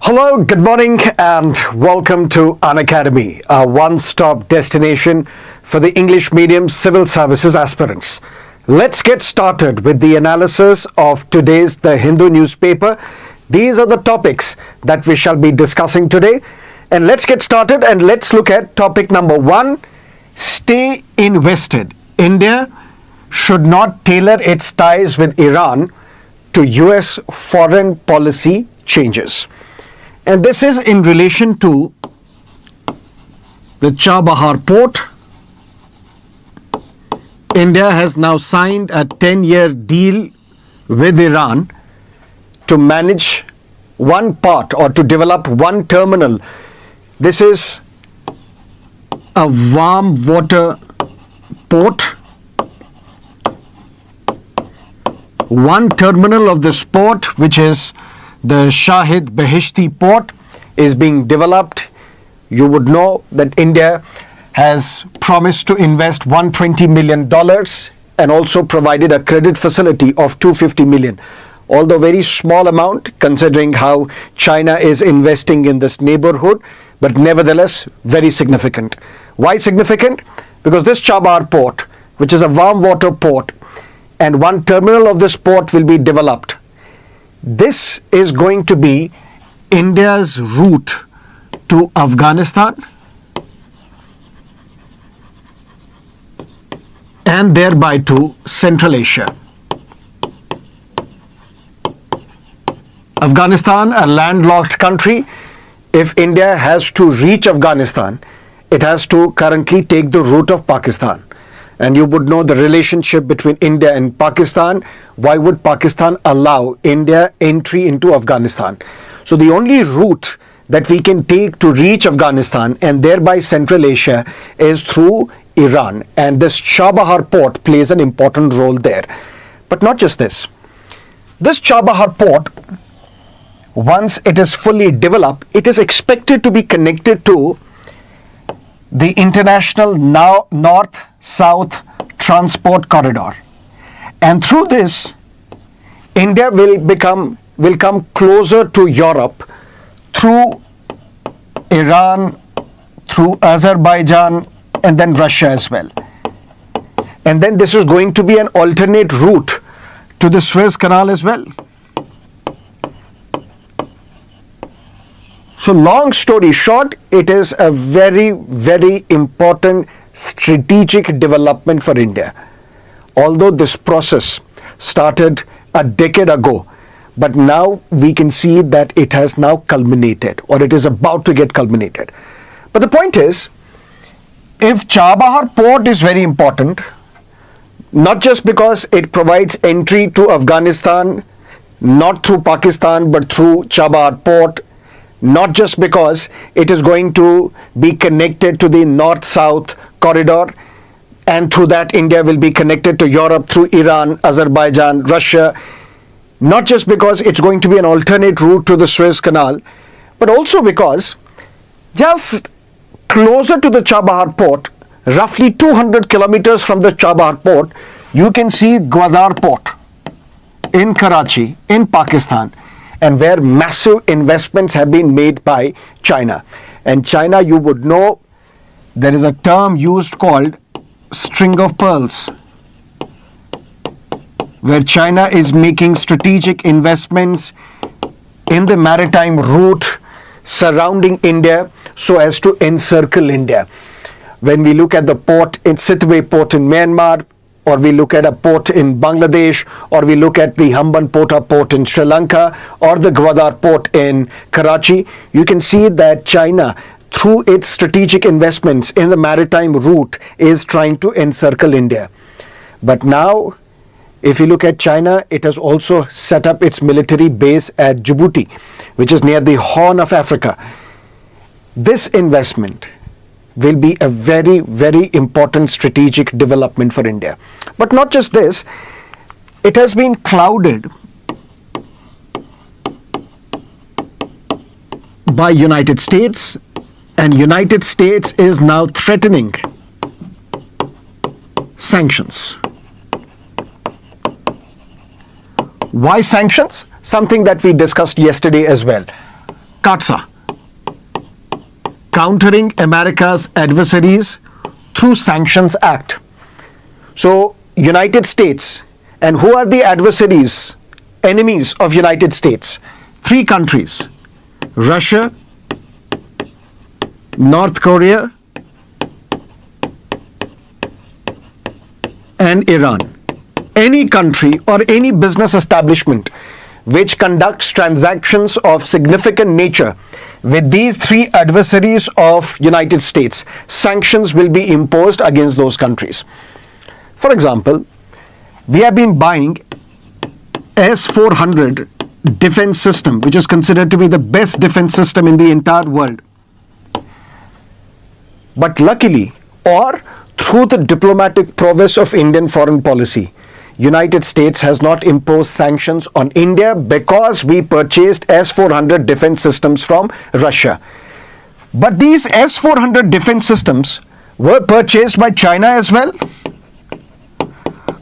Hello, good morning, and welcome to Unacademy, a one-stop destination for the English medium civil services aspirants. Let's get started with the analysis of today's The Hindu newspaper. These are the topics that we shall be discussing today. And let's get started and let's look at topic number 1. Stay invested. India should not tailor its ties with Iran to US foreign policy changes. And this is in relation to the Chabahar port. India has now signed a 10-year deal with Iran to manage one part or to develop one terminal. This is a warm water port. One terminal of this port, which is the Shahid Beheshti port, is being developed. You would know that India has promised to invest $120 million and also provided a credit facility of $250 million. Although very small amount considering how China is investing in this neighborhood, but nevertheless very significant. Why significant? Because this Chabahar port, which is a warm water port, and one terminal of this port will be developed. This is going to be India's route to Afghanistan and thereby to Central Asia. Afghanistan, a landlocked country, if India has to reach Afghanistan, it has to currently take the route of Pakistan. And you would know the relationship between India and Pakistan. Why would Pakistan allow India entry into Afghanistan? So the only route that we can take to reach Afghanistan and thereby Central Asia is through Iran. And this Chabahar port plays an important role there. But not just this. This Chabahar port, once it is fully developed, it is expected to be connected to the international north-south transport corridor. And through this, India will come closer to Europe through Iran, through Azerbaijan, and then Russia as well. And then this is going to be an alternate route to the Suez Canal as well. So long story short, it is a very, very important strategic development for India. Although this process started a decade ago, but now we can see that it has now culminated, or it is about to get culminated. But the point is, if Chabahar port is very important, not just because it provides entry to Afghanistan, not through Pakistan, but through Chabahar port, not just because it is going to be connected to the north-south corridor, and through that India will be connected to Europe through Iran, Azerbaijan, Russia, not just because it's going to be an alternate route to the Suez Canal, but also because just closer to the Chabahar port, roughly 200 kilometers from the Chabahar port, you can see Gwadar port in Karachi, in Pakistan, and where massive investments have been made by China. And China, you would know, there is a term used called string of pearls, where China is making strategic investments in the maritime route surrounding India so as to encircle India. When we look at the port in Sitwe port in Myanmar, or we look at a port in Bangladesh, or we look at the Hambantota port in Sri Lanka, or the Gwadar port in Karachi, you can see that China, through its strategic investments in the maritime route, is trying to encircle India. But now, if you look at China, it has also set up its military base at Djibouti, which is near the Horn of Africa. This investment will be a very, very important strategic development for India. But not just this, it has been clouded by United States, and United States is now threatening sanctions. Why sanctions? Something that we discussed yesterday as well. CAATSA, Countering America's Adversaries Through Sanctions Act. So, United States, and who are the adversaries, enemies of United States? 3 countries: Russia, North Korea, and Iran. Any country or any business establishment which conducts transactions of significant nature with these 3 adversaries of United States, sanctions will be imposed against those countries. For example, we have been buying S-400 defense system, which is considered to be the best defense system in the entire world. But luckily, or through the diplomatic prowess of Indian foreign policy, United States has not imposed sanctions on India because we purchased S-400 defense systems from Russia. But these S-400 defense systems were purchased by China as well,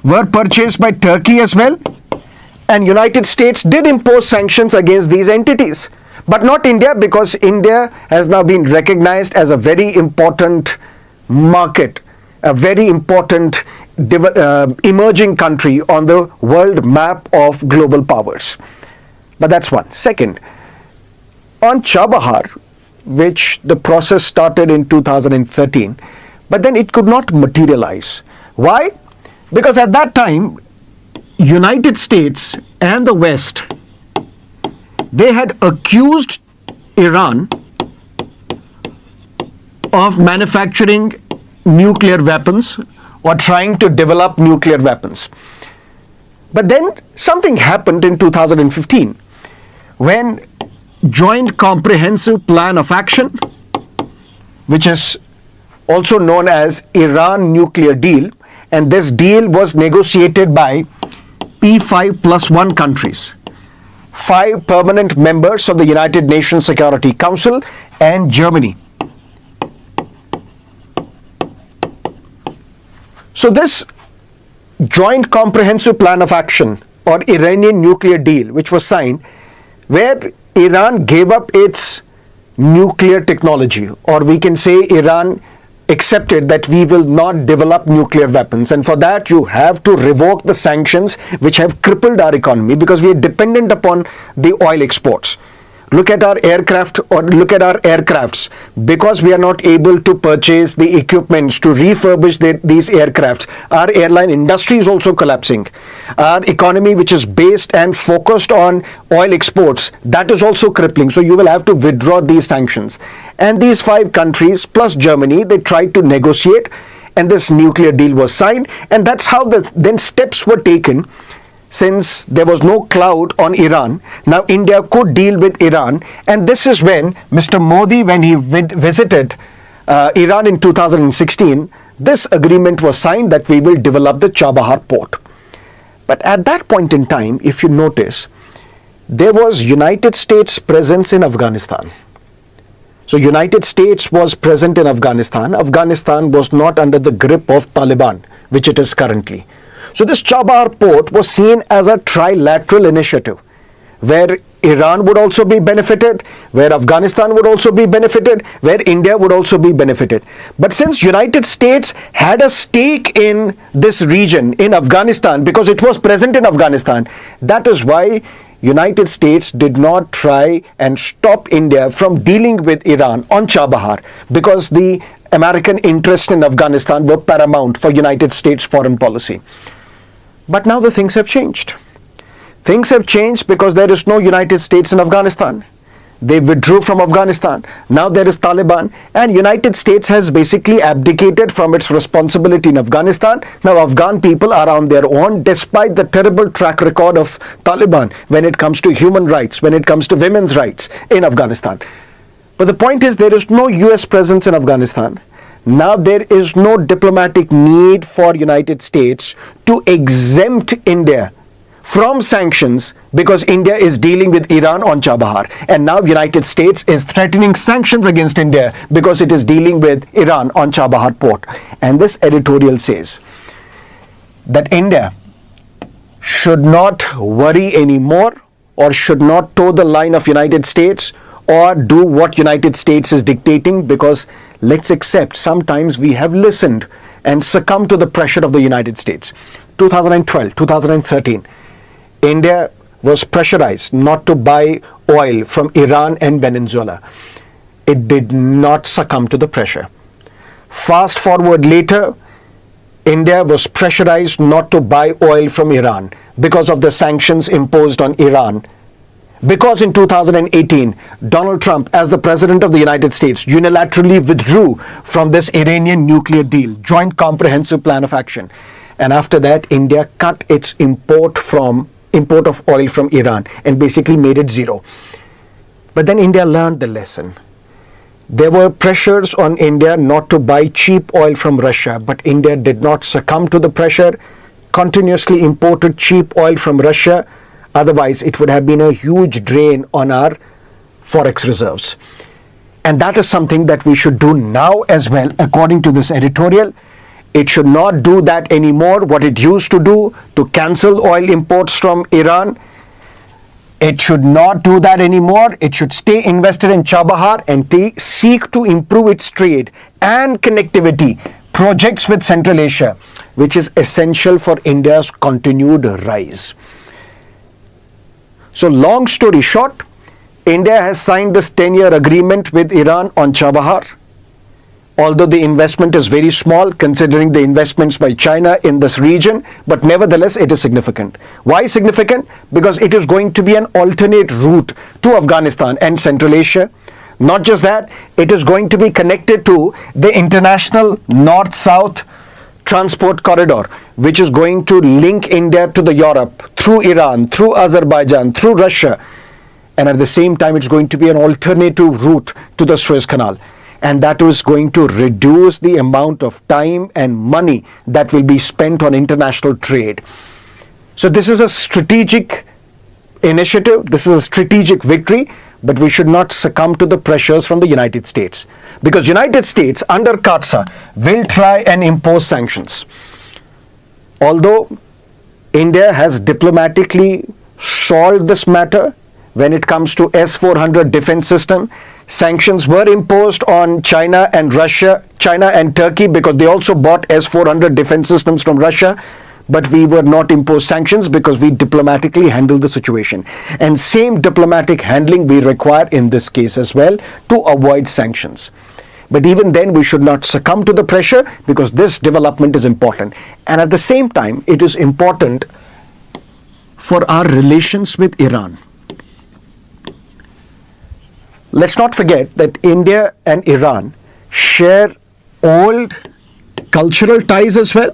were purchased by Turkey as well, and United States did impose sanctions against these entities, but not India, because India has now been recognized as a very important market, a very important emerging country on the world map of global powers. But that's one. Second, on Chabahar, which the process started in 2013, but then it could not materialize. Why? Because at that time, United States and the West, they had accused Iran of manufacturing nuclear weapons or trying to develop nuclear weapons. But then something happened in 2015 when Joint Comprehensive Plan of Action, which is also known as Iran Nuclear Deal, and this deal was negotiated by P5+1 countries, 5 permanent members of the United Nations Security Council and Germany. So this Joint Comprehensive Plan of Action or Iranian Nuclear Deal, which was signed, where Iran gave up its nuclear technology, or we can say Iran accepted that we will not develop nuclear weapons, and for that you have to revoke the sanctions which have crippled our economy because we are dependent upon the oil exports. Look at our aircraft, or look at our aircrafts. Because we are not able to purchase the equipments to refurbish these aircrafts, our airline industry is also collapsing. Our economy, which is based and focused on oil exports, that is also crippling. So you will have to withdraw these sanctions. And these 5 countries plus Germany, they tried to negotiate, and this nuclear deal was signed, and that's how then steps were taken. Since there was no cloud on Iran, now India could deal with Iran, and this is when Mr. Modi, when he visited Iran in 2016, this agreement was signed that we will develop the Chabahar port. But at that point in time, if you notice, there was United States presence in Afghanistan. So United States was present in Afghanistan. Afghanistan was not under the grip of Taliban, which it is currently. So this Chabahar port was seen as a trilateral initiative where Iran would also be benefited, where Afghanistan would also be benefited, where India would also be benefited. But since United States had a stake in this region, in Afghanistan, because it was present in Afghanistan, that is why United States did not try and stop India from dealing with Iran on Chabahar, because the American interests in Afghanistan were paramount for United States foreign policy. But now the things have changed. Things have changed because there is no United States in Afghanistan. They withdrew from Afghanistan. Now there is Taliban, and United States has basically abdicated from its responsibility in Afghanistan. Now Afghan people are on their own despite the terrible track record of Taliban when it comes to human rights, when it comes to women's rights in Afghanistan. But the point is, there is no US presence in Afghanistan. Now there is no diplomatic need for United States to exempt India from sanctions because India is dealing with Iran on Chabahar. And now United States is threatening sanctions against India because it is dealing with Iran on Chabahar port. And this editorial says that India should not worry anymore, or should not toe the line of United States, or do what United States is dictating, because let's accept sometimes we have listened and succumbed to the pressure of the United States. 2012, 2013, India was pressurized not to buy oil from Iran and Venezuela. It did not succumb to the pressure. Fast forward later, India was pressurized not to buy oil from Iran because of the sanctions imposed on Iran. Because in 2018, Donald Trump, as the President of the United States, unilaterally withdrew from this Iranian nuclear deal, Joint Comprehensive Plan of Action. And after that, India cut its import of oil from Iran and basically made it zero. But then India learned the lesson. There were pressures on India not to buy cheap oil from Russia, but India did not succumb to the pressure, continuously imported cheap oil from Russia. Otherwise, it would have been a huge drain on our forex reserves. And that is something that we should do now as well, according to this editorial. It should not do that anymore, what it used to do, to cancel oil imports from Iran. It should not do that anymore. It should stay invested in Chabahar and seek to improve its trade and connectivity projects with Central Asia, which is essential for India's continued rise. So long story short, India has signed this 10-year agreement with Iran on Chabahar. Although the investment is very small considering the investments by China in this region, but nevertheless it is significant. Why significant? Because it is going to be an alternate route to Afghanistan and Central Asia. Not just that, it is going to be connected to the international north-south transport corridor, which is going to link India to the Europe through Iran, through Azerbaijan, through Russia. And at the same time, it's going to be an alternative route to the Suez Canal. And that is going to reduce the amount of time and money that will be spent on international trade. So this is a strategic initiative. This is a strategic victory, but we should not succumb to the pressures from the United States. Because United States under CAATSA will try and impose sanctions. Although India has diplomatically solved this matter when it comes to S-400 defense system, sanctions were imposed on China and Russia, China and Turkey, because they also bought S-400 defense systems from Russia, but we were not imposed sanctions because we diplomatically handled the situation. And same diplomatic handling we require in this case as well to avoid sanctions. But even then, we should not succumb to the pressure because this development is important. And at the same time, it is important for our relations with Iran. Let's not forget that India and Iran share old cultural ties as well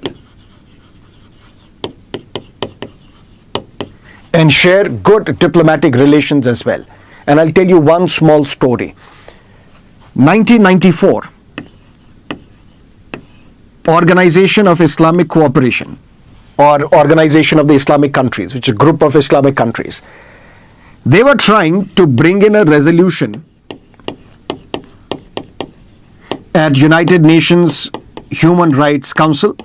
and share good diplomatic relations as well. And I'll tell you one small story. 1994, Organization of Islamic Cooperation, or Organization of the Islamic Countries, which is a group of Islamic countries, they were trying to bring in a resolution at United Nations Human Rights Council.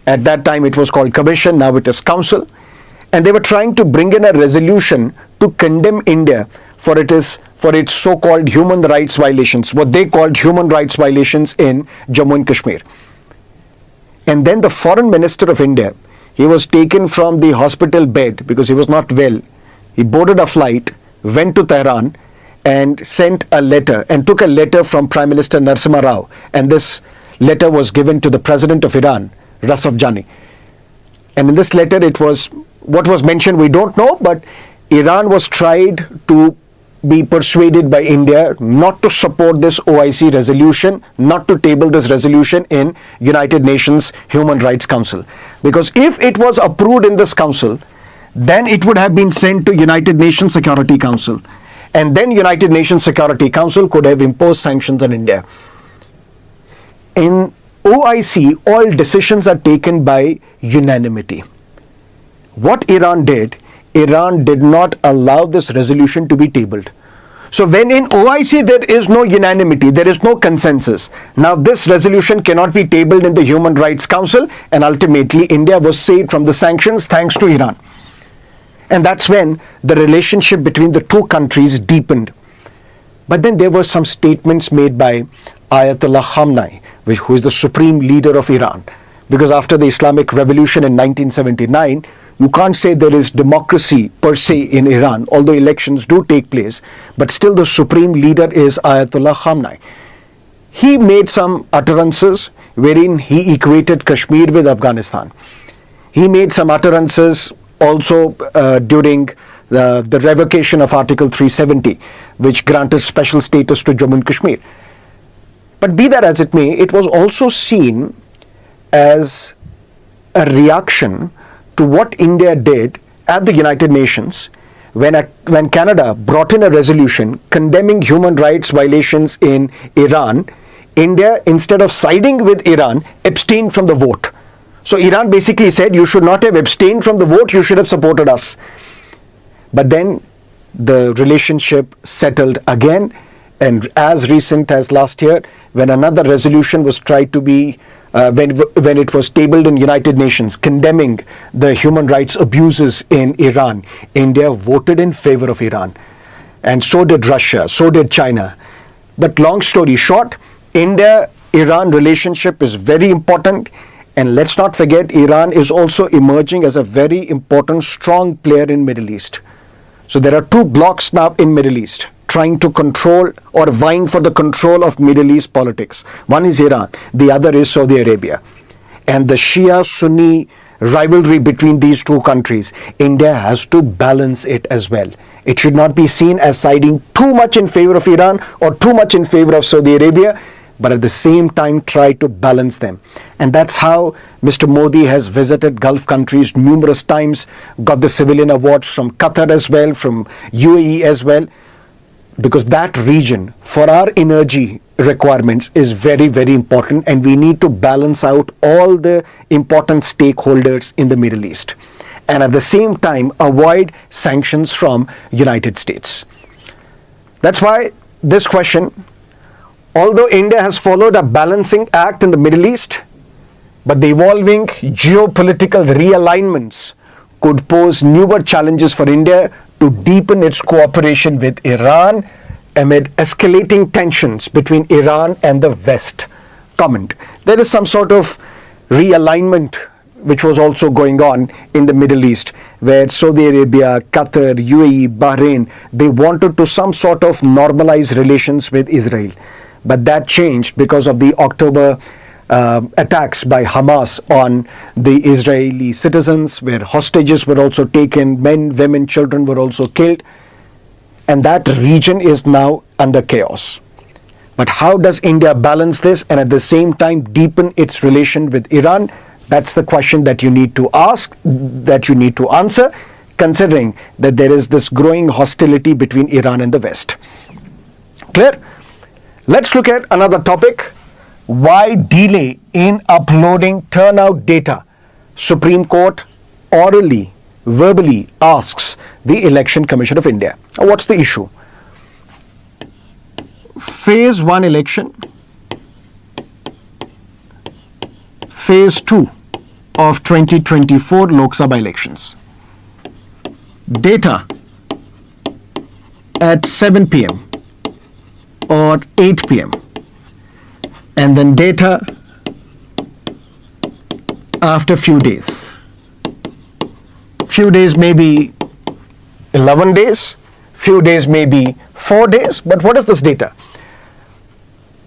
At that time it was called Commission, now it is Council. And they were trying to bring in a resolution to condemn India for its so-called human rights violations, what they called human rights violations in Jammu and Kashmir. And then the Foreign Minister of India, he was taken from the hospital bed because he was not well. He boarded a flight, went to Tehran and sent a letter and took a letter from Prime Minister Narasimha Rao. And this letter was given to the President of Iran, Rafsanjani. And in this letter, it was, what was mentioned, we don't know, but Iran was tried to be persuaded by India not to support this OIC resolution, not to table this resolution in United Nations Human Rights Council. Because if it was approved in this council, then it would have been sent to United Nations Security Council. And then United Nations Security Council could have imposed sanctions on India. In OIC, all decisions are taken by unanimity. What Iran did not allow this resolution to be tabled. So when in OIC there is no unanimity, there is no consensus. Now this resolution cannot be tabled in the Human Rights Council, and ultimately India was saved from the sanctions thanks to Iran. And that's when the relationship between the two countries deepened. But then there were some statements made by Ayatollah Khamenei, who is the supreme leader of Iran. Because after the Islamic Revolution in 1979, you can't say there is democracy per se in Iran, although elections do take place, but still the supreme leader is Ayatollah Khamenei. He made some utterances wherein he equated Kashmir with Afghanistan. He made some utterances also during the revocation of Article 370, which granted special status to Jammu and Kashmir. But be that as it may, it was also seen as a reaction to what India did at the United Nations when Canada brought in a resolution condemning human rights violations in Iran. India, instead of siding with Iran, abstained from the vote. So Iran basically said, you should not have abstained from the vote, you should have supported us. But then the relationship settled again, and as recent as last year, when another resolution was tried to be when it was tabled in United Nations condemning the human rights abuses in Iran, India voted in favor of Iran. And so did Russia, so did China. But long story short, India-Iran relationship is very important. And let's not forget, Iran is also emerging as a very important, strong player in Middle East. So there are two blocks now in Middle East trying to control or vying for the control of Middle East politics. One is Iran, the other is Saudi Arabia. And the Shia-Sunni rivalry between these two countries, India has to balance it as well. It should not be seen as siding too much in favor of Iran or too much in favor of Saudi Arabia, but at the same time try to balance them. And that's how Mr. Modi has visited Gulf countries numerous times, got the civilian awards from Qatar as well, from UAE as well, because that region for our energy requirements is very, very important, and we need to balance out all the important stakeholders in the Middle East, and at the same time avoid sanctions from United States. That's why this question, although India has followed a balancing act in the Middle East, but the evolving geopolitical realignments could pose newer challenges for India to deepen its cooperation with Iran amid escalating tensions between Iran and the West. Comment: there is some sort of realignment which was also going on in the Middle East, where Saudi Arabia, Qatar, UAE, Bahrain, they wanted to some sort of normalize relations with Israel. But that changed because of the October attacks by Hamas on the Israeli citizens, where hostages were also taken, men, women, children were also killed. And that region is now under chaos. But how does India balance this and at the same time deepen its relation with Iran? That's the question that you need to ask, that you need to answer, considering that there is this growing hostility between Iran and the West. Clear? Let's look at another topic. Why delay in uploading turnout data? Supreme Court orally, verbally asks the Election Commission of India. Now, what's the issue? Phase 1 election, Phase 2 of 2024 Lok Sabha elections. Data at 7 p.m. or 8 p.m. and then data after few days. Few days may be 11 days, few days may be 4 days, but what is this data?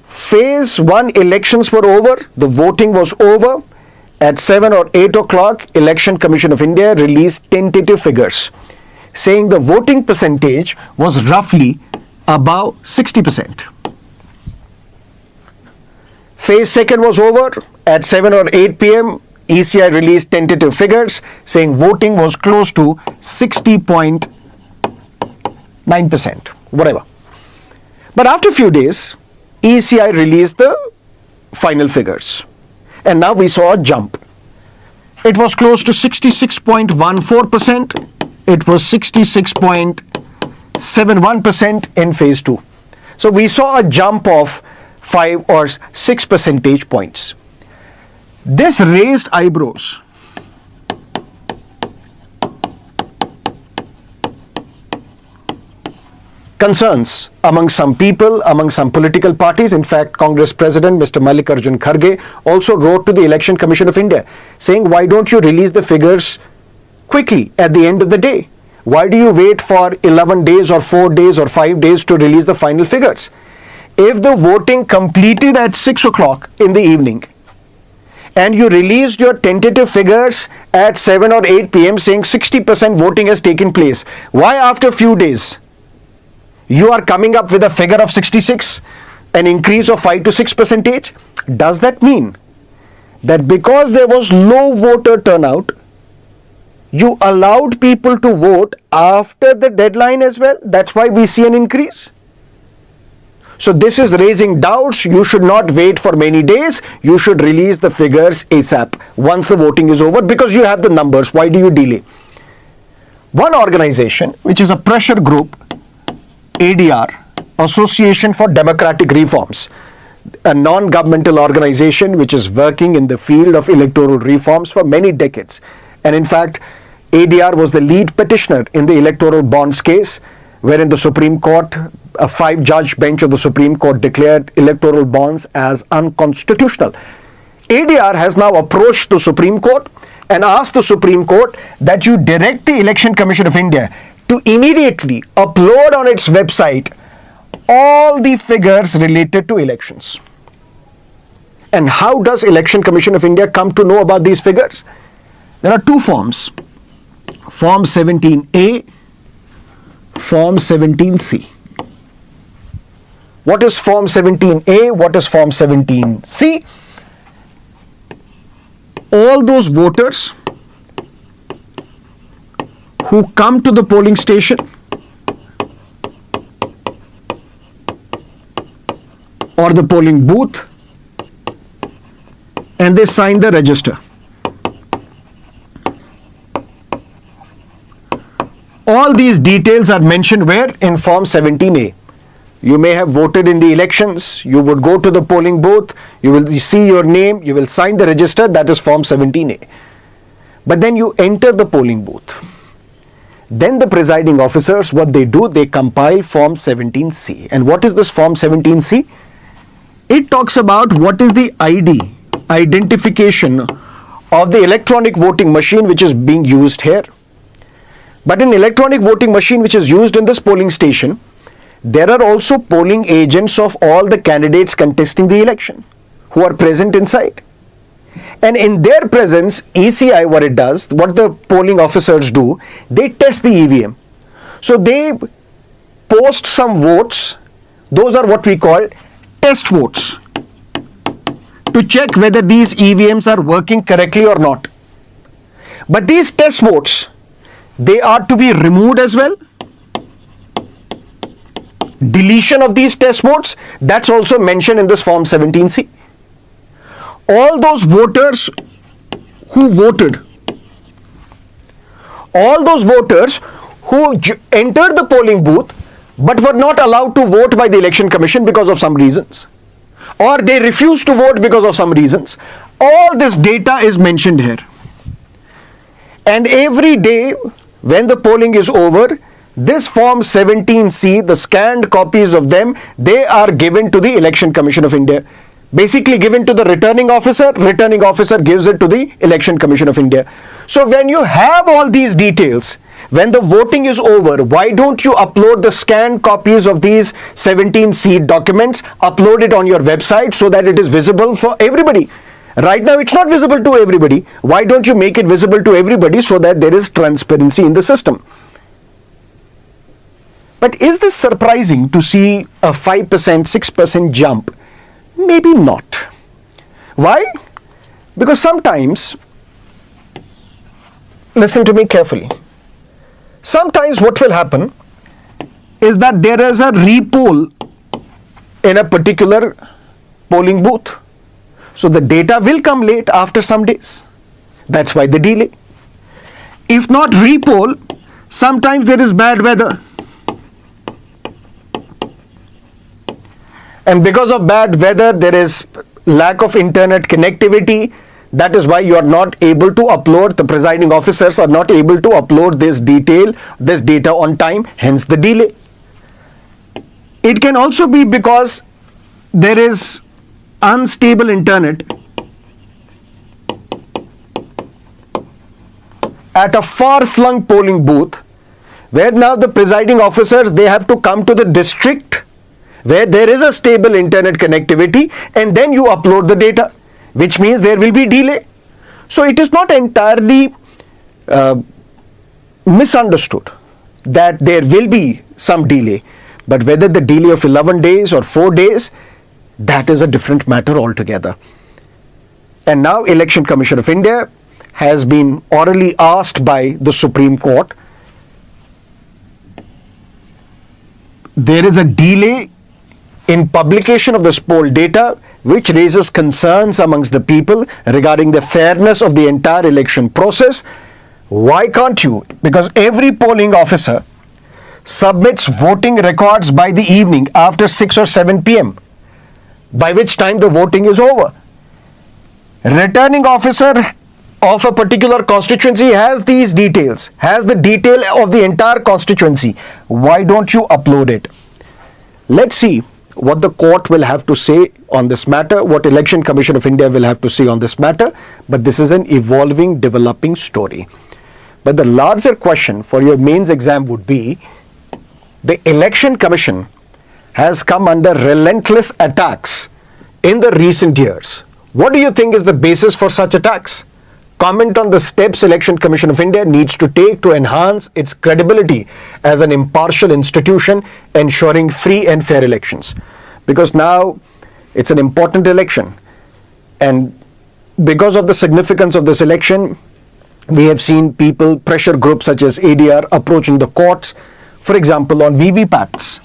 Phase 1 elections were over, the voting was over. At 7 or 8 o'clock, Election Commission of India released tentative figures saying the voting percentage was roughly above 60%. Phase 2 was over. At 7 or 8 p.m., ECI released tentative figures saying voting was close to 60.9%, whatever. But after a few days, ECI released the final figures. And now we saw a jump. It was close to 66.14%. It was 66.71% in phase 2. So we saw a jump of 5 or 6 percentage points. This raised eyebrows. concerns among some people, among some political parties. In fact, Congress President Mr. Mallikarjun Kharge also wrote to the Election Commission of India saying, why don't you release the figures quickly at the end of the day? Why do you wait for 11 days or 4 days or 5 days to release the final figures? If the voting completed at 6 o'clock in the evening and you released your tentative figures at 7 or 8 p.m. saying 60% voting has taken place, why after few days you are coming up with a figure of 66, an increase of 5 to 6%? Does that mean that because there was low voter turnout, you allowed people to vote after the deadline as well? That's why we see an increase. So this is raising doubts. You should not wait for many days. You should release the figures ASAP once the voting is over, because you have the numbers. Why do you delay? One organization, which is a pressure group, ADR, Association for Democratic Reforms, a non-governmental organization which is working in the field of electoral reforms for many decades. And in fact, ADR was the lead petitioner in the electoral bonds case, wherein the Supreme Court, a 5-judge bench of the Supreme Court, declared electoral bonds as unconstitutional. ADR has now approached the Supreme Court and asked the Supreme Court that you direct the Election Commission of India to immediately upload on its website all the figures related to elections. And how does Election Commission of India come to know about these figures? There are two forms, Form 17A, Form 17C. What is Form 17A? What is Form 17C? All those voters who come to the polling station or the polling booth and they sign the register. All these details are mentioned where? In Form 17A. You may have voted in the elections, you would go to the polling booth, you will see your name, you will sign the register, that is Form 17A. But then you enter the polling booth. Then the presiding officers, what they do, they compile Form 17C. And what is this Form 17C? It talks about what is the ID, identification of the electronic voting machine which is being used here. But in electronic voting machine which is used in this polling station, there are also polling agents of all the candidates contesting the election who are present inside. And in their presence, ECI, what it does, what the polling officers do, they test the EVM. So they post some votes, those are what we call test votes, to check whether these EVMs are working correctly or not. But these test votes, they are to be removed as well. Deletion of these test votes, that's also mentioned in this Form 17C. All those voters who voted, all those voters who entered the polling booth but were not allowed to vote by the Election Commission because of some reasons, or they refused to vote because of some reasons, all this data is mentioned here. And every day when the polling is over, this Form 17C, the scanned copies of them, they are given to the Election Commission of India. Basically given to the returning officer gives it to the Election Commission of India. So when you have all these details, when the voting is over, why don't you upload the scanned copies of these 17C documents, upload it on your website so that it is visible for everybody? Right now it's not visible to everybody. Why don't you make it visible to everybody so that there is transparency in the system? But is this surprising to see a 5%, 6% jump? Maybe not. Why? Because sometimes, listen to me carefully, sometimes what will happen is that there is a repoll in a particular polling booth. So the data will come late after some days. That's why the delay. If not repoll, sometimes there is bad weather. And because of bad weather, there is lack of internet connectivity. That is why you are not able to upload, the presiding officers are not able to upload this data on time, hence the delay. It can also be because there is unstable internet at a far-flung polling booth, where now the presiding officers, they have to come to the district where there is a stable internet connectivity, and then you upload the data, which means there will be delay. So it is not entirely misunderstood that there will be some delay, but whether the delay of 11 days or 4 days, that is a different matter altogether. And now Election Commission of India has been orally asked by the Supreme Court. There is a delay in publication of this poll data, which raises concerns amongst the people regarding the fairness of the entire election process. Why can't you? Because every polling officer submits voting records by the evening after 6 or 7 p.m., by which time the voting is over. Returning officer of a particular constituency has these details, has the detail of the entire constituency. Why don't you upload it? Let's see what the court will have to say on this matter, what Election Commission of India will have to say on this matter, but this is an evolving, developing story. But the larger question for your mains exam would be, the Election Commission has come under relentless attacks in the recent years. What do you think is the basis for such attacks? Comment on the steps Election Commission of India needs to take to enhance its credibility as an impartial institution ensuring free and fair elections. Because now it's an important election, and because of the significance of this election, we have seen people, pressure groups such as ADR, approaching the courts, for example, on VVPATs,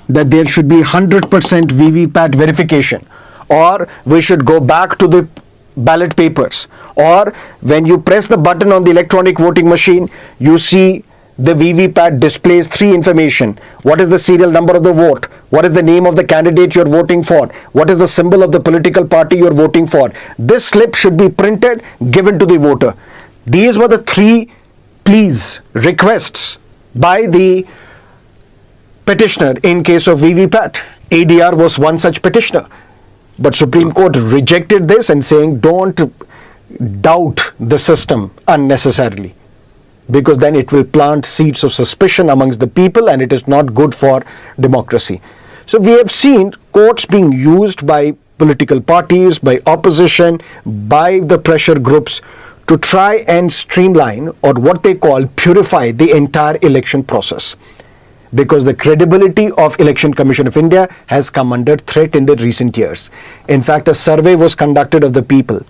that there should be 100% VVPAT verification, or we should go back to the ballot papers, or when you press the button on the electronic voting machine, you see the VVPAT displays 3 information. What is the serial number of the vote? What is the name of the candidate you're voting for? What is the symbol of the political party you're voting for? This slip should be printed, given to the voter. These were the 3 pleas, requests by the petitioner in case of VVPAT. ADR was one such petitioner. But Supreme Court rejected this and saying, don't doubt the system unnecessarily, because then it will plant seeds of suspicion amongst the people, and it is not good for democracy. So we have seen courts being used by political parties, by opposition, by the pressure groups to try and streamline, or what they call purify, the entire election process. Because the credibility of Election Commission of India has come under threat in the recent years. In fact, a survey was conducted of the people.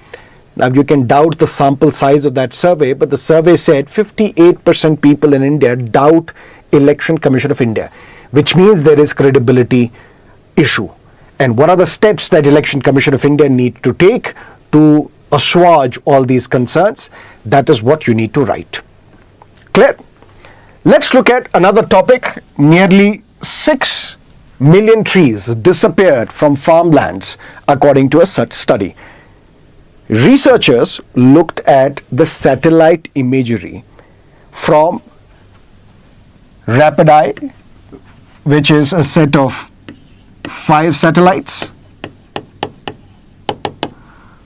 Now, you can doubt the sample size of that survey, but the survey said 58% people in India doubt Election Commission of India, which means there is credibility issue. And what are the steps that Election Commission of India need to take to assuage all these concerns? That is what you need to write. Clear? Let's look at another topic. Nearly 6 million trees disappeared from farmlands, according to a such study. Researchers looked at the satellite imagery from Rapid-Eye, which is a set of 5 satellites,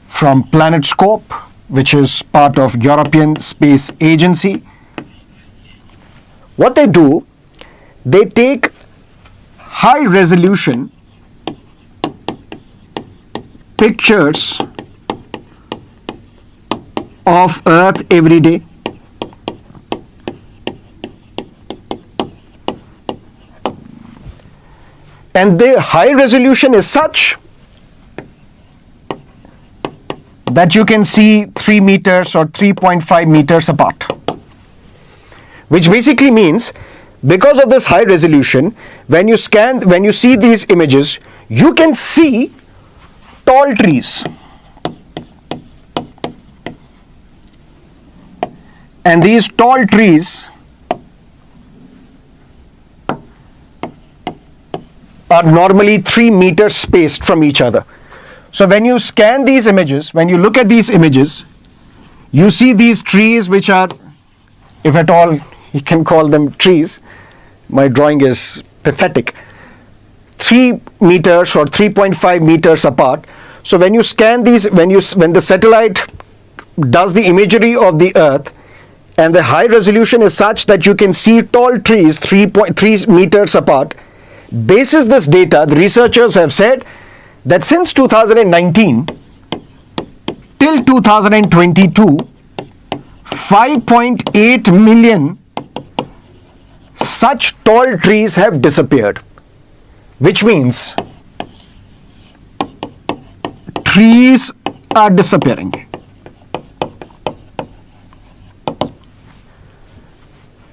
from PlanetScope, which is part of European Space Agency. What they do, they take high resolution pictures of Earth every day. And the high resolution is such that you can see 3 meters or 3.5 meters apart. Which basically means, because of this high resolution, when you see these images, you can see tall trees. And these tall trees are normally 3 meters spaced from each other. So when you scan these images, when you look at these images, you see these trees which are, if at all you can call them trees, my drawing is pathetic, 3 meters or 3.5 meters apart. So when you scan these, when the satellite does the imagery of the Earth, and the high resolution is such that you can see tall trees 3.3 meters apart, basis this data, the researchers have said that since 2019 till 2022, 5.8 million such tall trees have disappeared, which means trees are disappearing.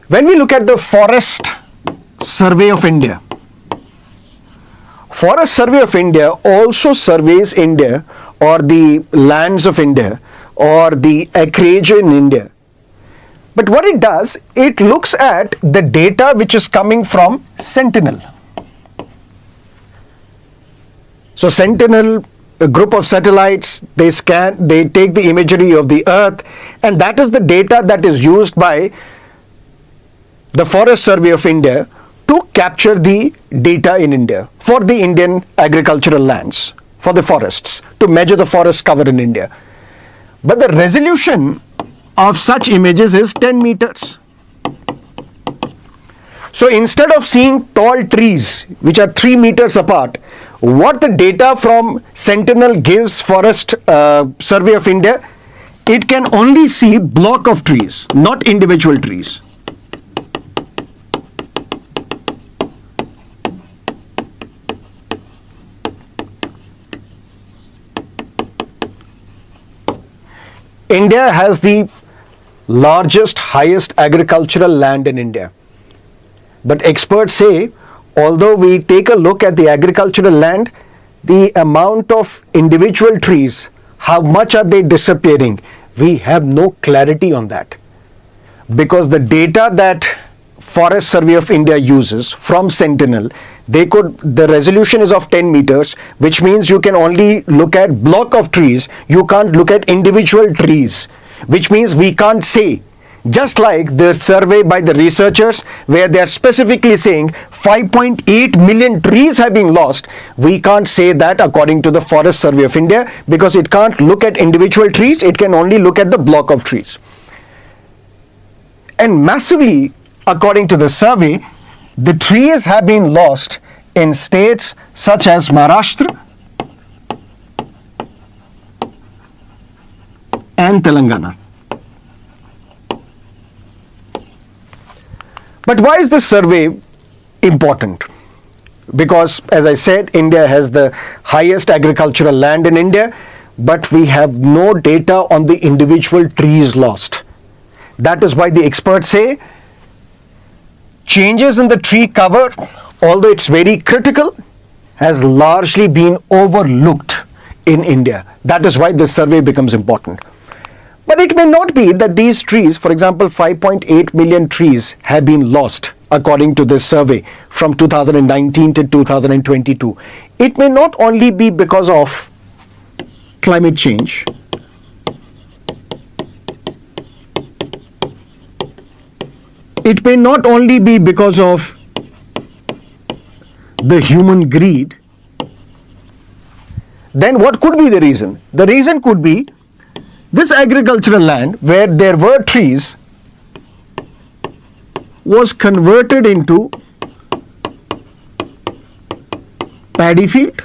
When we look at the Forest Survey of India, Forest Survey of India also surveys India or the lands of India or the acreage in India. But what it does, it looks at the data which is coming from Sentinel. So Sentinel, a group of satellites, they scan, they take the imagery of the Earth, and that is the data that is used by the Forest Survey of India to capture the data in India for the Indian agricultural lands, for the forests, to measure the forest cover in India. But the resolution of such images is 10 meters. So instead of seeing tall trees which are 3 meters apart, what the data from Sentinel gives Forest Survey of India, it can only see block of trees, not individual trees. India has the largest, highest agricultural land in India. But experts say, although we take a look at the agricultural land, the amount of individual trees, how much are they disappearing, we have no clarity on that. Because the data that Forest Survey of India uses from Sentinel, the resolution is of 10 meters, which means you can only look at block of trees, you can't look at individual trees, which means we can't say, just like the survey by the researchers where they are specifically saying 5.8 million trees have been lost, we can't say that according to the Forest Survey of India, because it can't look at individual trees, it can only look at the block of trees. And massively, according to the survey, the trees have been lost in states such as Maharashtra and Telangana. But why is this survey important? Because, as I said, India has the highest agricultural land in India, but we have no data on the individual trees lost. That is why the experts say changes in the tree cover, although it's very critical, has largely been overlooked in India. That is why this survey becomes important. But it may not be that these trees, for example, 5.8 million trees have been lost according to this survey from 2019 to 2022. It may not only be because of climate change. It may not only be because of the human greed. Then what could be the reason? The reason could be this agricultural land where there were trees was converted into paddy field.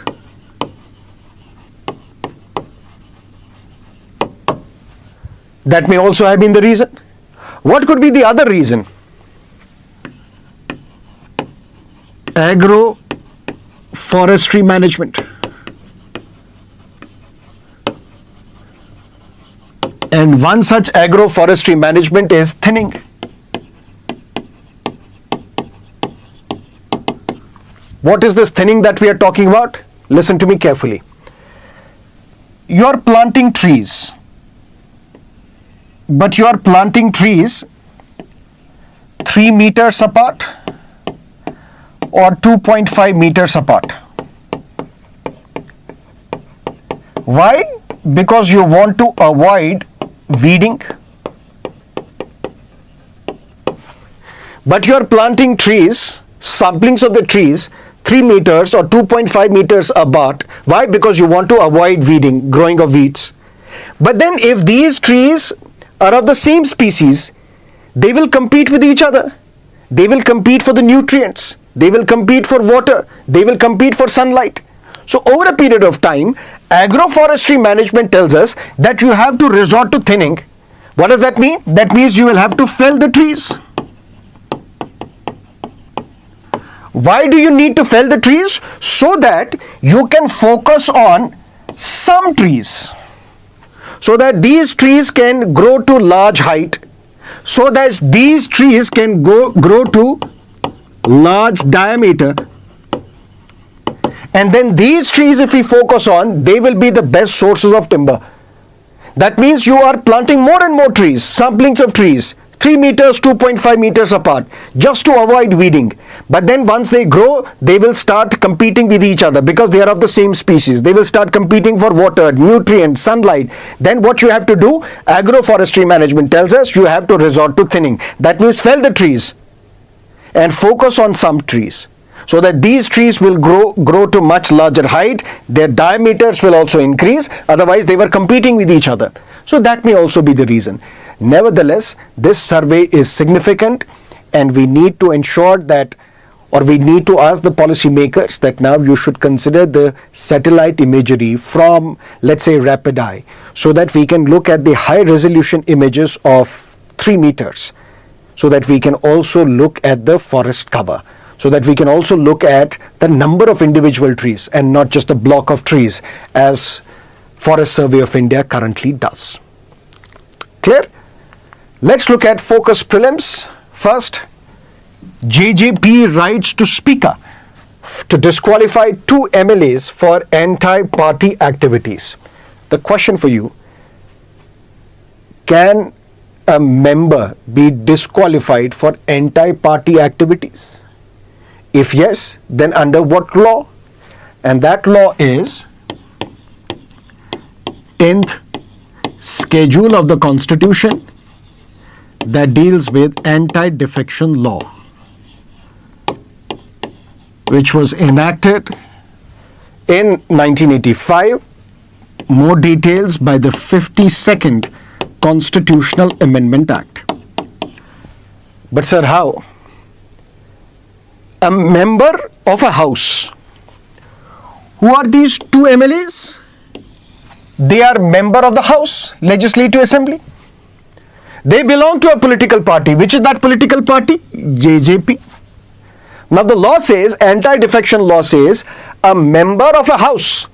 That may also have been the reason. What could be the other reason? Agroforestry management. And one such agroforestry management is thinning. What is this thinning that we are talking about? Listen to me carefully. You are planting trees, but you are planting trees 3 meters apart or 2.5 meters apart. Why? Because you want to avoid weeding. But you are planting trees, samplings of the trees 3 meters or 2.5 meters apart. Why? Because you want to avoid weeding, growing of weeds. But then if these trees are of the same species, they will compete with each other. They will compete for the nutrients. They will compete for water. They will compete for sunlight. So over a period of time, agroforestry management tells us that you have to resort to thinning. What does that mean? That means you will have to fell the trees. Why do you need to fell the trees? So that you can focus on some trees. So that these trees can grow to large height. So that these trees can grow to large diameter. And then these trees, if we focus on, they will be the best sources of timber. That means you are planting more and more trees, samplings of trees, 3 meters, 2.5 meters apart, just to avoid weeding. But then once they grow, they will start competing with each other because they are of the same species. They will start competing for water, nutrients, sunlight. Then what you have to do, agroforestry management tells us you have to resort to thinning. That means fell the trees and focus on some trees, so that these trees will grow to much larger height. Their diameters will also increase. Otherwise, they were competing with each other. So that may also be the reason. Nevertheless, this survey is significant, and we need to ensure that, or we need to ask the policymakers that now you should consider the satellite imagery from, let's say, rapid eye, so that we can look at the high resolution images of 3 meters, so that we can also look at the forest cover, so that we can also look at the number of individual trees and not just the block of trees as Forest Survey of India currently does. Clear? Let's look at focus prelims. First, JJP writes to Speaker to disqualify 2 MLAs for anti-party activities. The question for you, can a member be disqualified for anti-party activities? If yes, then under what law? And that law is 10th schedule of the Constitution that deals with anti-defection law, which was enacted in 1985. More details by the 52nd Constitutional Amendment Act. But sir, how? A member of a house. Who are these 2 MLAs? They are member of the House, Legislative Assembly. They belong to a political party. Which is that political party? JJP. Now the law says, anti-defection law says, a member of a house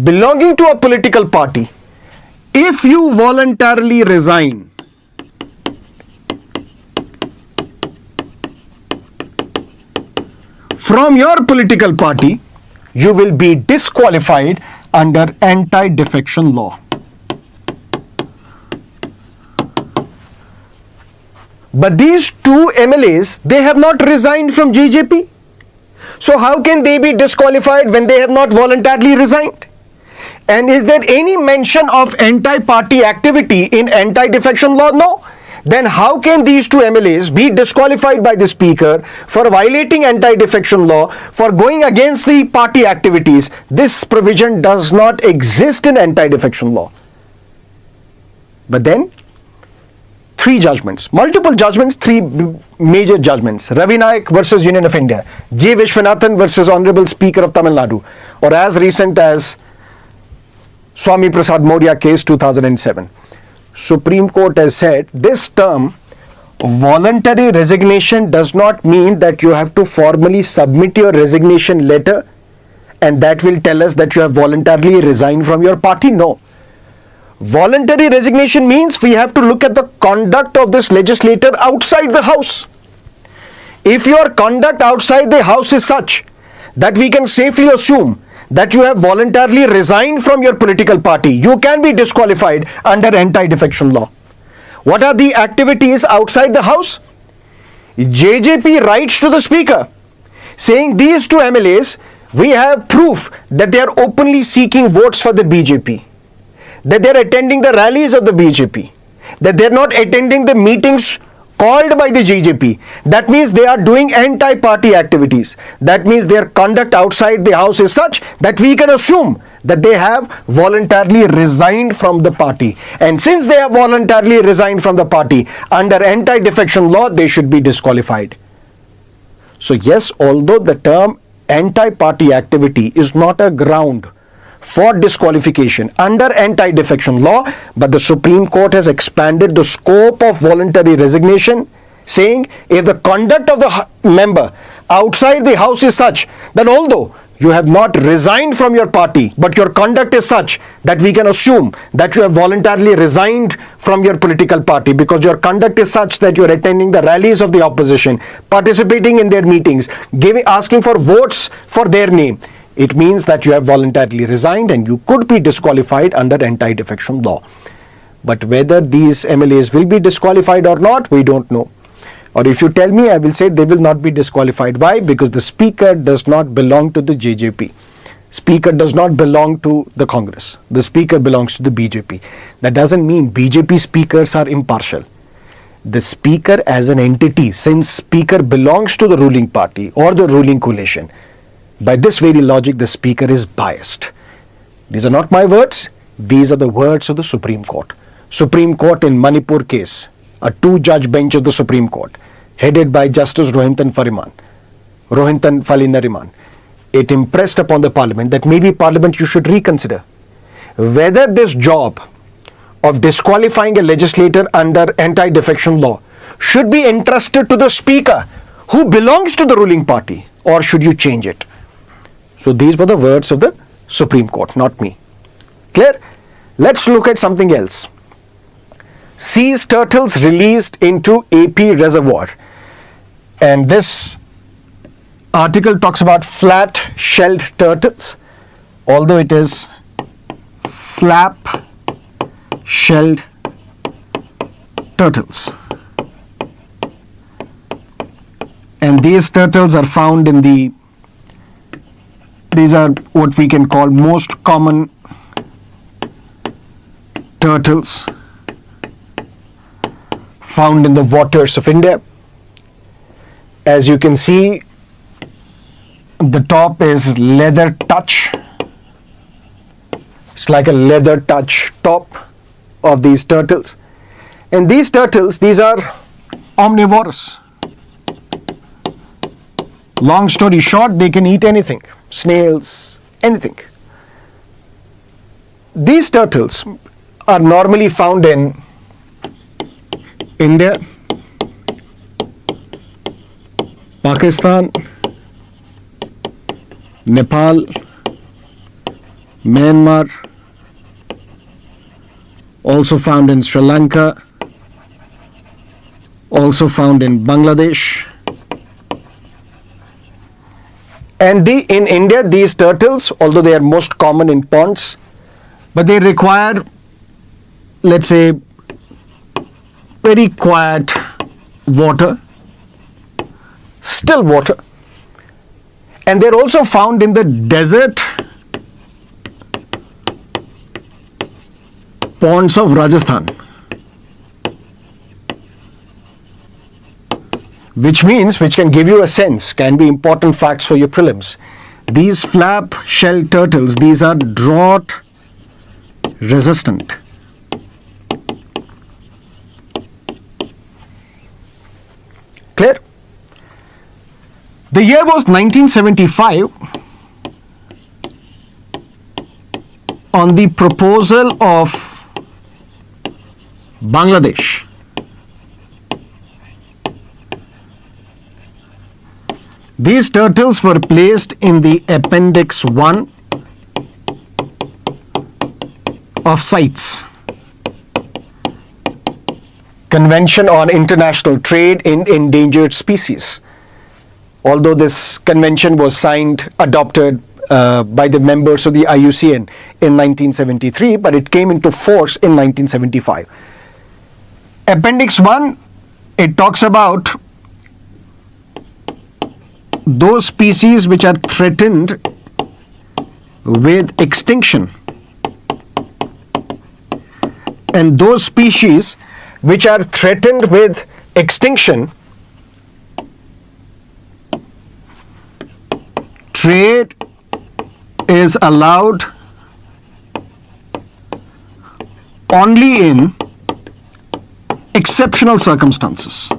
belonging to a political party, if you voluntarily resign from your political party, you will be disqualified under anti-defection law. But these 2 MLAs, they have not resigned from JJP. So how can they be disqualified when they have not voluntarily resigned? And is there any mention of anti-party activity in anti-defection law? No. Then how can these 2 MLAs be disqualified by the Speaker for violating anti-defection law, for going against the party activities? This provision does not exist in anti-defection law. But then, 3 judgments, multiple judgments, 3 major judgments. Ravi Naik versus Union of India, J. Vishwanathan versus Honorable Speaker of Tamil Nadu, or as recent as Swamy Prasad Maurya case 2007. Supreme Court has said this term, voluntary resignation, does not mean that you have to formally submit your resignation letter and that will tell us that you have voluntarily resigned from your party. No. Voluntary resignation means we have to look at the conduct of this legislator outside the House. If your conduct outside the House is such that we can safely assume that you have voluntarily resigned from your political party, you can be disqualified under anti-defection law. What are the activities outside the House? JJP writes to the Speaker saying these 2 MLAs, we have proof that they are openly seeking votes for the BJP, that they are attending the rallies of the BJP, that they are not attending the meetings called by the JJP, that means they are doing anti-party activities. That means their conduct outside the house is such that we can assume that they have voluntarily resigned from the party. And since they have voluntarily resigned from the party, under anti-defection law, they should be disqualified. So yes, although the term anti-party activity is not a ground for disqualification under anti-defection law, but the Supreme Court has expanded the scope of voluntary resignation, saying if the conduct of the member outside the house is such that although you have not resigned from your party, but your conduct is such that we can assume that you have voluntarily resigned from your political party because your conduct is such that you are attending the rallies of the opposition, participating in their meetings, asking for votes for their name. It means that you have voluntarily resigned and you could be disqualified under anti-defection law. But whether these MLAs will be disqualified or not, we don't know. Or if you tell me, I will say they will not be disqualified. Why? Because the speaker does not belong to the JJP. Speaker does not belong to the Congress. The speaker belongs to the BJP. That doesn't mean BJP speakers are impartial. The speaker as an entity, since speaker belongs to the ruling party or the ruling coalition, by this very logic, the speaker is biased. These are not my words. These are the words of the Supreme Court. Supreme Court in Manipur case, a two-judge bench of the Supreme Court, headed by Justice Rohinton Falinariman. It impressed upon the Parliament that maybe Parliament you should reconsider whether this job of disqualifying a legislator under anti-defection law should be entrusted to the Speaker who belongs to the ruling party, or should you change it? So these were the words of the Supreme Court, not me. Clear? Let's look at something else. Seas turtles released into AP reservoir. And this article talks about flat-shelled turtles, although it is flap-shelled turtles. And these turtles are found in these are what we can call most common turtles found in the waters of India. As you can see, the top is leather touch. It's like a leather touch top of these turtles. And these turtles, these are omnivorous. Long story short, they can eat anything. Snails, anything. These turtles are normally found in India, Pakistan, Nepal, Myanmar, also found in Sri Lanka, also found in Bangladesh. And in India, these turtles, although they are most common in ponds, but they require, let's say, very quiet water, still water. And they're also found in the desert ponds of Rajasthan. Which can give you a sense, can be important facts for your prelims. These flap-shell turtles, these are drought resistant. Clear? The year was 1975. On the proposal of Bangladesh, these turtles were placed in the Appendix 1 of CITES, Convention on International Trade in Endangered Species. Although this convention was adopted by the members of the IUCN in 1973, but it came into force in 1975. Appendix 1, it talks about those species which are threatened with extinction and those species which are threatened with extinction, trade is allowed only in exceptional circumstances.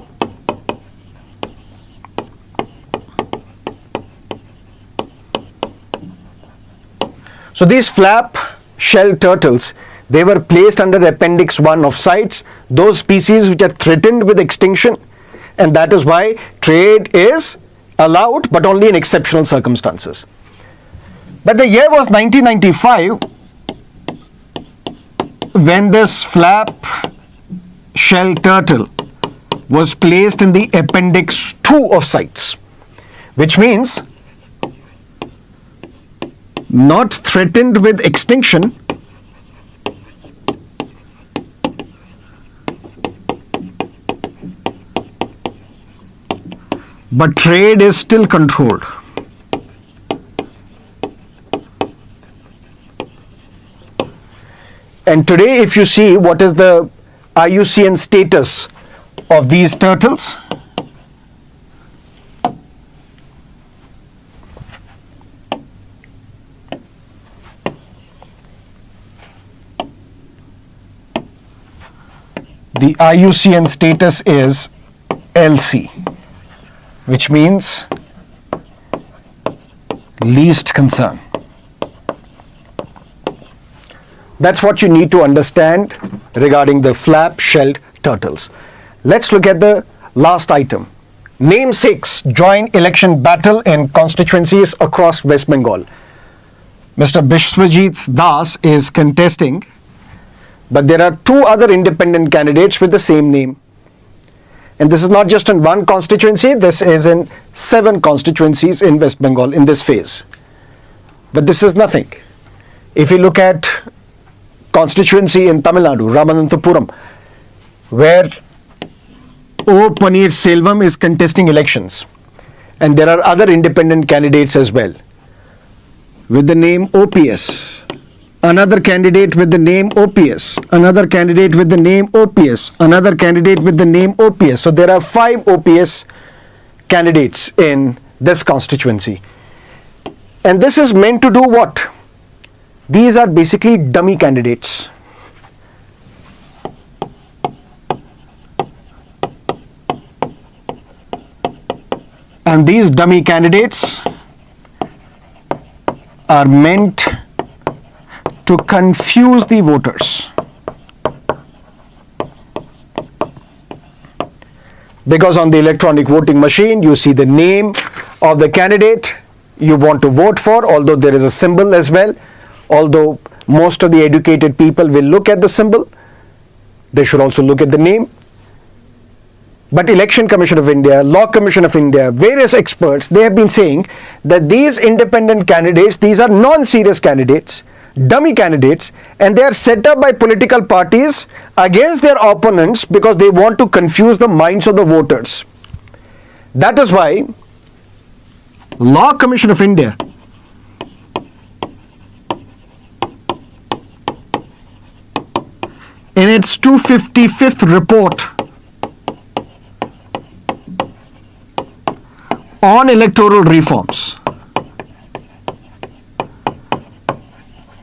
So these flap shell turtles, they were placed under Appendix 1 of CITES, those species which are threatened with extinction, and that is why trade is allowed but only in exceptional circumstances. But the year was 1995 when this flap shell turtle was placed in the Appendix 2 of CITES, which means not threatened with extinction, but trade is still controlled. And today, if you see what is the IUCN status of these turtles, the IUCN status is LC, which means least concern. That's what you need to understand regarding the flap-shelled turtles. Let's look at the last item. Namesakes join election battle in constituencies across West Bengal. Mr. Bishwajit Das is contesting, but there are two other independent candidates with the same name. And this is not just in one constituency, this is in 7 constituencies in West Bengal in this phase. But this is nothing. If you look at constituency in Tamil Nadu, Ramananthapuram, where O. Paneer Selvam is contesting elections, and there are other independent candidates as well with the name OPS, another candidate with the name OPS, another candidate with the name OPS, another candidate with the name OPS. So there are 5 OPS candidates in this constituency. And this is meant to do what? These are basically dummy candidates. And these dummy candidates are meant to confuse the voters. Because on the electronic voting machine, you see the name of the candidate you want to vote for, although there is a symbol as well. Although most of the educated people will look at the symbol, they should also look at the name. But Election Commission of India, Law Commission of India, various experts, they have been saying that these independent candidates, these are non-serious candidates, dummy candidates, and they are set up by political parties against their opponents because they want to confuse the minds of the voters. That is why Law Commission of India in its 255th report on electoral reforms,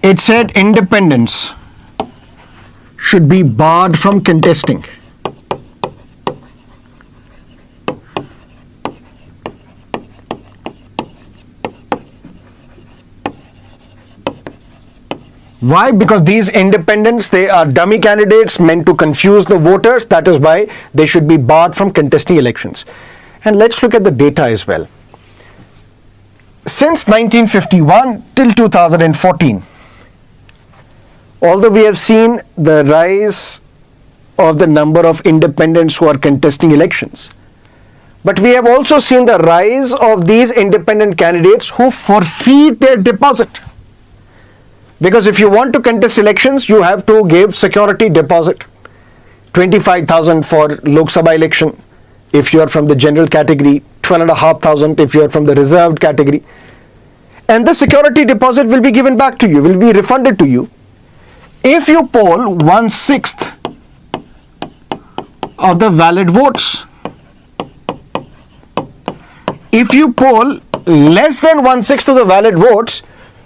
it said independents should be barred from contesting. Why? Because these independents, they are dummy candidates meant to confuse the voters. That is why they should be barred from contesting elections. And let's look at the data as well. Since 1951 till 2014, although we have seen the rise of the number of independents who are contesting elections, but we have also seen the rise of these independent candidates who forfeit their deposit. Because if you want to contest elections, you have to give security deposit, 25,000 for Lok Sabha election if you are from the general category, 12,500 if you are from the reserved category. And the security deposit will be given back to you, will be refunded to you if you poll 1/6 of the valid votes. if you poll less than 1/6 of the valid votes,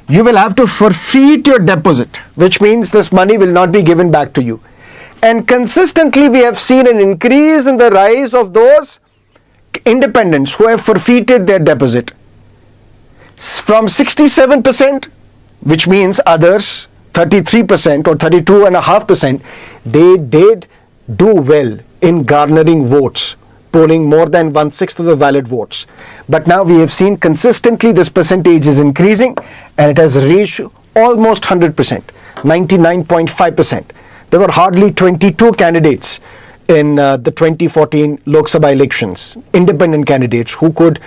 you will have to forfeit your deposit, which means this money will not be given back to you. And consistently we have seen an increase in the rise of those independents who have forfeited their deposit. From 67%, which means others 33% or 32.5%, they did do well in garnering votes, polling more than 1/6 of the valid votes. But now we have seen consistently this percentage is increasing and it has reached almost 100%, 99.5%. There were hardly 22 candidates in the 2014 Lok Sabha elections, independent candidates who could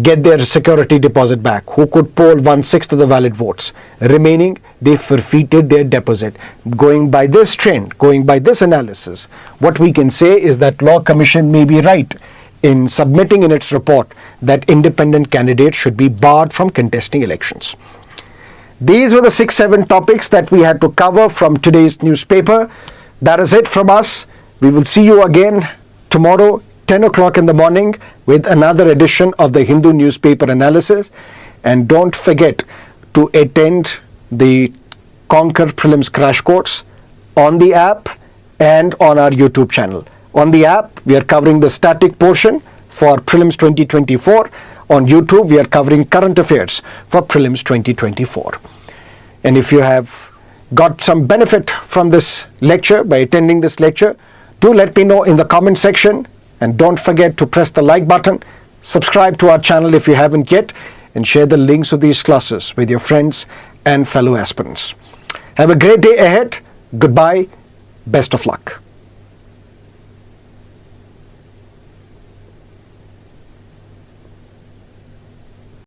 get their security deposit back, who could poll 1/6 of the valid votes. Remaining, they forfeited their deposit. Going by this trend, going by this analysis, what we can say is that Law Commission may be right in submitting in its report that independent candidates should be barred from contesting elections. These were the 6-7 topics that we had to cover from today's newspaper. That is it from us. We will see you again tomorrow, 10 o'clock in the morning, with another edition of the Hindu newspaper analysis. And don't forget to attend the Conquer Prelims crash course on the app and on our YouTube channel. On the app, we are covering the static portion for Prelims 2024. On YouTube, we are covering current affairs for Prelims 2024. And if you have got some benefit from this lecture by attending this lecture, do let me know in the comment section. And don't forget to press the like button, subscribe to our channel if you haven't yet, and share the links of these classes with your friends and fellow aspirants. Have a great day ahead. Goodbye. Best of luck.